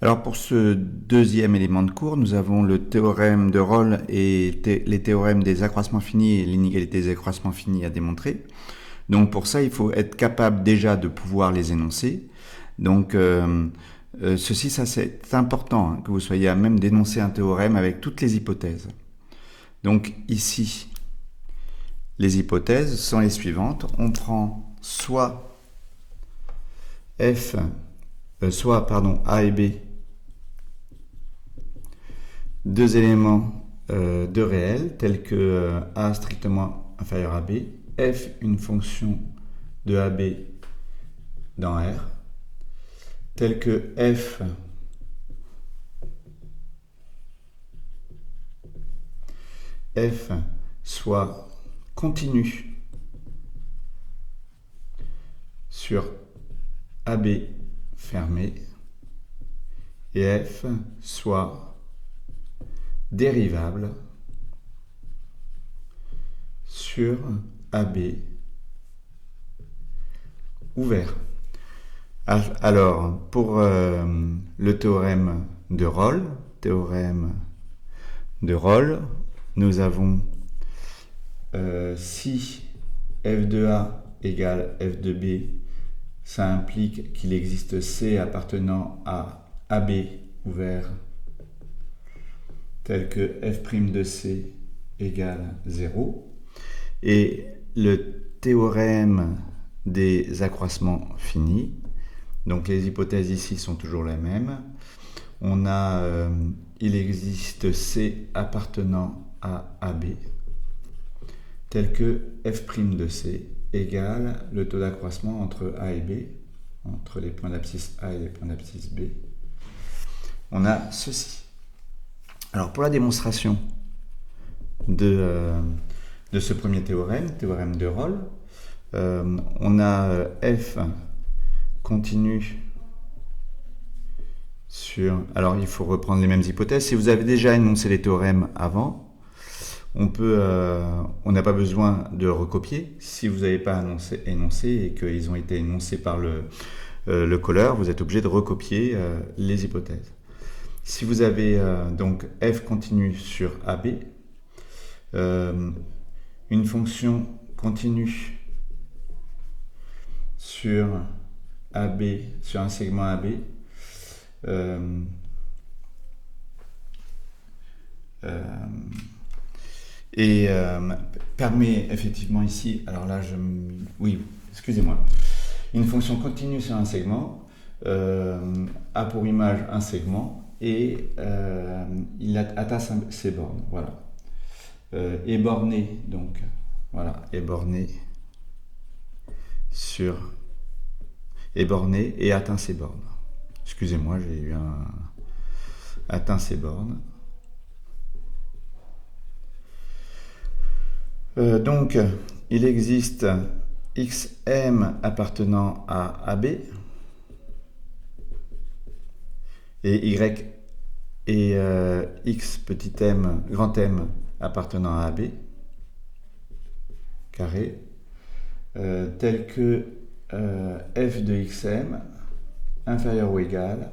Alors pour ce deuxième élément de cours, nous avons le théorème de Rolle et les théorèmes des accroissements finis et l'inégalité des accroissements finis à démontrer. Donc pour ça, il faut être capable déjà de pouvoir les énoncer. Donc ceci, ça c'est important, que vous soyez à même d'énoncer un théorème avec toutes les hypothèses. Donc ici, les hypothèses sont les suivantes. On prend soit A et B, deux éléments de réel tels que A strictement inférieur à B, F une fonction de AB dans R, tel que F soit continu sur AB fermé et F soit dérivable sur AB ouvert. Alors, pour le théorème de Rolle, nous avons si f de A égale f de B, ça implique qu'il existe C appartenant à AB ouvert, tel que f' de C égale 0. Et le théorème des accroissements finis, donc les hypothèses ici sont toujours les mêmes. On a, il existe C appartenant à AB, tel que f' de C égale le taux d'accroissement entre A et B, entre les points d'abscisse A et les points d'abscisse B. On a ceci. Alors pour la démonstration de ce premier théorème de Rolle, on a F continue sur... Alors il faut reprendre les mêmes hypothèses. Si vous avez déjà énoncé les théorèmes avant, on n'a pas besoin de recopier. Si vous n'avez pas énoncé et qu'ils ont été énoncés par le colleur, vous êtes obligé de recopier les hypothèses. Si vous avez donc f continue sur AB, une fonction continue sur AB, sur un segment AB, et permet effectivement ici, alors là oui, excusez-moi, une fonction continue sur un segment a pour image un segment et il atteint ses bornes, voilà, est borné, donc voilà, est borné et atteint ses bornes. Excusez-moi, j'ai eu atteint ses bornes. Donc, il existe xm appartenant à AB et y et x petit m grand M appartenant à AB carré, tel que f de xm inférieur ou égal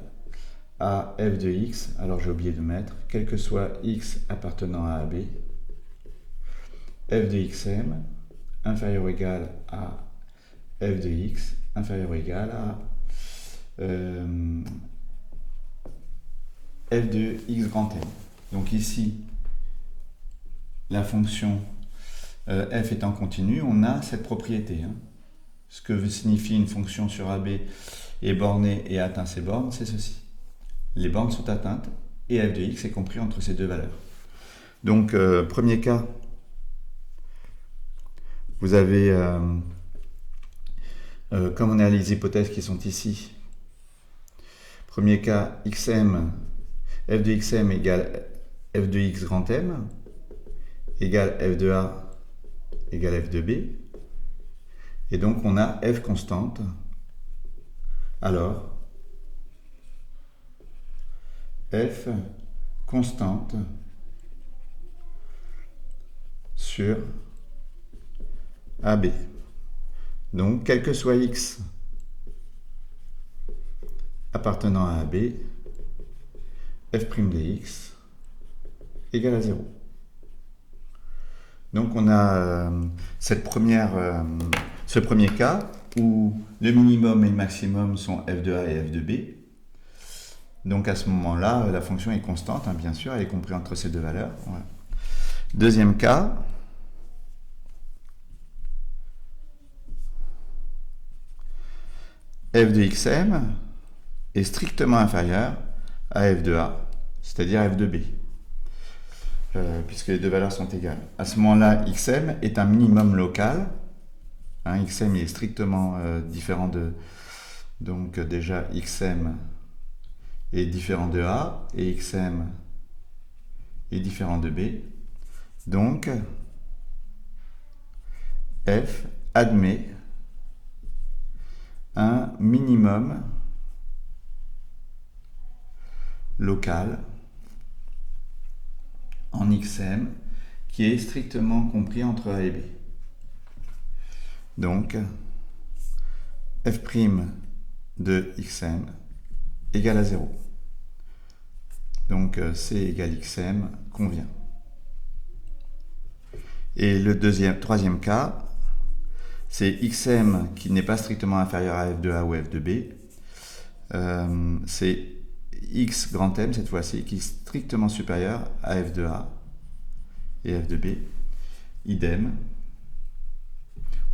à f de x, alors j'ai oublié de mettre, quel que soit x appartenant à AB, f de xm inférieur ou égal à f de x inférieur ou égal à f de x grand M. Donc ici, la fonction f étant continue, on a cette propriété. Ce que signifie une fonction sur AB est bornée et atteint ses bornes, c'est ceci. Les bornes sont atteintes et f de x est compris entre ces deux valeurs. Donc, premier cas, vous avez, comme on a les hypothèses qui sont ici, premier cas, xm, f de xm égale f de x grand M, égale f de A égale f de B. Et donc, on a f constante. Alors, f constante sur AB. Donc, quel que soit x appartenant à AB, f' de x égale à 0. Donc on a ce premier cas où le minimum et le maximum sont f de a et f de b. Donc à ce moment-là, la fonction est constante, hein, bien sûr, elle est comprise entre ces deux valeurs. Voilà. Deuxième cas, f de xm est strictement inférieur à f de a, c'est-à-dire f de b, puisque les deux valeurs sont égales. À ce moment-là, xm est un minimum local. Hein, xm est strictement différent de... Donc déjà, xm est différent de a, et xm est différent de b. Donc, f admet un minimum local en xm qui est strictement compris entre a et b. Donc, f' de xm égale à 0. Donc, c égale xm convient. Et le troisième cas, c'est xm qui n'est pas strictement inférieur à f de a ou f de b. C'est x grand M cette fois-ci qui est strictement supérieur à f de a et f de b. Idem.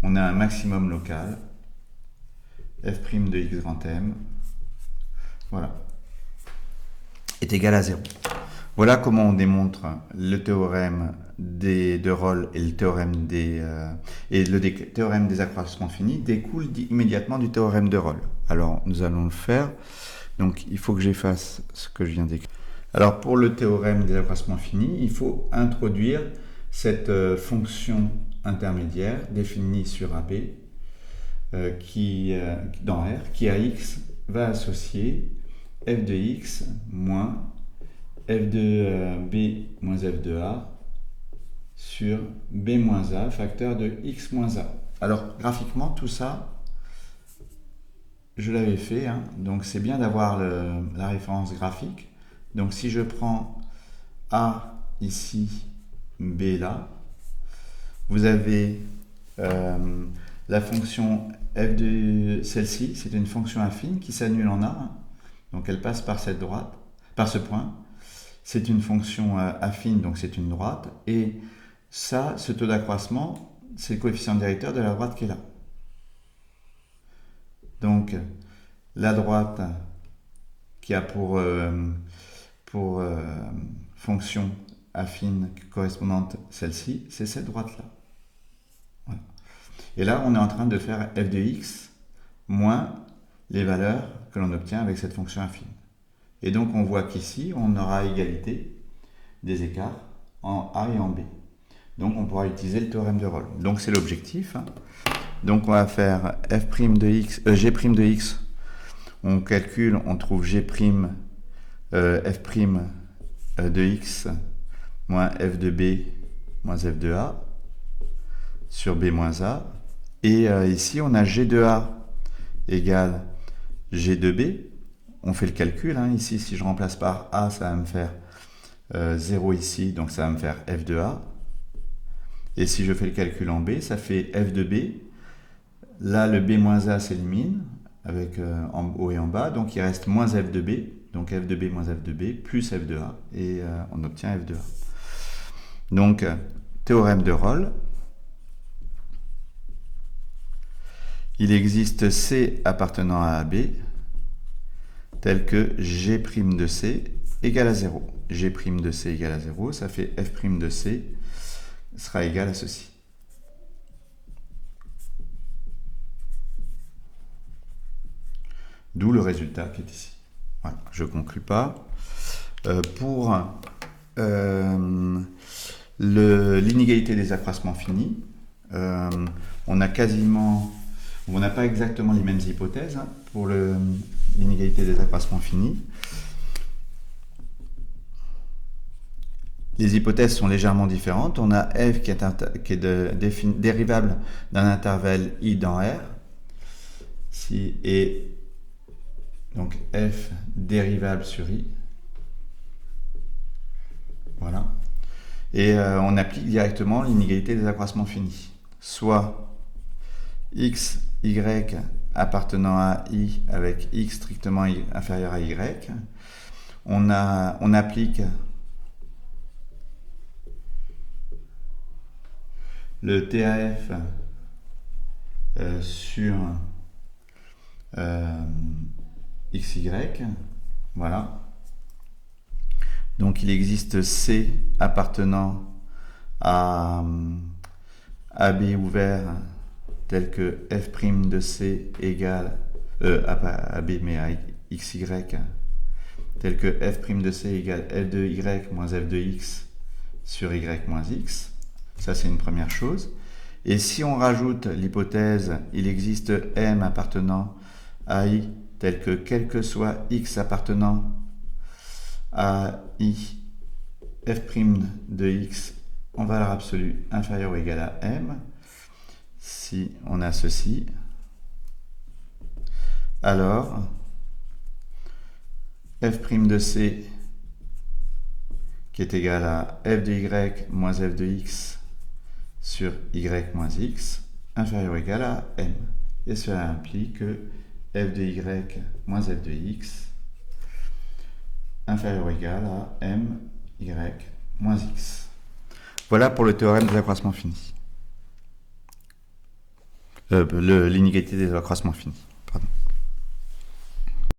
On a un maximum local, f' de x grand M, voilà, est égal à 0. Voilà comment on démontre le théorème de Rolle et le théorème des accroissements finis découle immédiatement du théorème de Rolle. Alors nous allons le faire. Donc il faut que j'efface ce que je viens d'écrire. Alors pour le théorème des accroissements finis, il faut introduire cette fonction intermédiaire définie sur AB dans R qui à x va associer f de x moins f de b moins f de a sur b moins a facteur de x moins a. Alors graphiquement tout ça je l'avais fait, hein. Donc c'est bien d'avoir la référence graphique. Donc si je prends a ici, b là, vous avez la fonction f de celle-ci, c'est une fonction affine qui s'annule en a, hein. Donc elle passe par cette droite, par ce point. C'est une fonction affine, donc c'est une droite. Et ça, ce taux d'accroissement, c'est le coefficient directeur de la droite qui est là. Donc, la droite qui a pour fonction affine correspondante celle-ci, c'est cette droite-là. Voilà. Et là, on est en train de faire f de x moins les valeurs que l'on obtient avec cette fonction affine. Et donc, on voit qu'ici, on aura égalité des écarts en A et en B. Donc, on pourra utiliser le théorème de Rolle. Donc, c'est l'objectif, hein. Donc on va faire g' de x, on calcule, on trouve g', f' de x moins f de b moins f de a sur b moins a. Et ici on a g de a égale g de b. On fait le calcul, hein. Ici si je remplace par a, ça va me faire 0 ici, donc ça va me faire f de a. Et si je fais le calcul en b, ça fait f de b. Là, le b-a s'élimine avec en haut et en bas, donc il reste moins f de b, donc f de b moins f de b, plus f de a, et on obtient f de a. Donc, théorème de Rolle. Il existe C appartenant à AB, tel que G' de C égale à 0. G' de C égale à 0, ça fait f' de C sera égal à ceci. D'où le résultat qui est ici. Voilà, je ne conclus pas. Pour l'inégalité des accroissements finis, on n'a pas exactement les mêmes hypothèses, hein, pour l'inégalité des accroissements finis. Les hypothèses sont légèrement différentes. On a f qui est dérivable d'un intervalle i dans R, et donc f dérivable sur i Voilà. Et on applique directement l'inégalité des accroissements finis. Soit x, y appartenant à i avec x strictement inférieur à y, on applique le TAF sur XY, voilà. Donc il existe C appartenant à AB ouvert tel que f' de C égale AB mais à XY tel que f' de C égale f de Y moins f de X sur Y moins X. Ça c'est une première chose. Et si on rajoute l'hypothèse il existe M appartenant à I tel que quel que soit X appartenant à I f' de X en valeur absolue inférieure ou égale à M, si on a ceci, alors f' de C qui est égal à f de Y moins f de X sur Y moins X inférieur ou égal à M. Et cela implique que f de Y moins f de X inférieur ou égal à M, Y moins X. Voilà pour le théorème des accroissements finis. L'inégalité des accroissements finis. Pardon.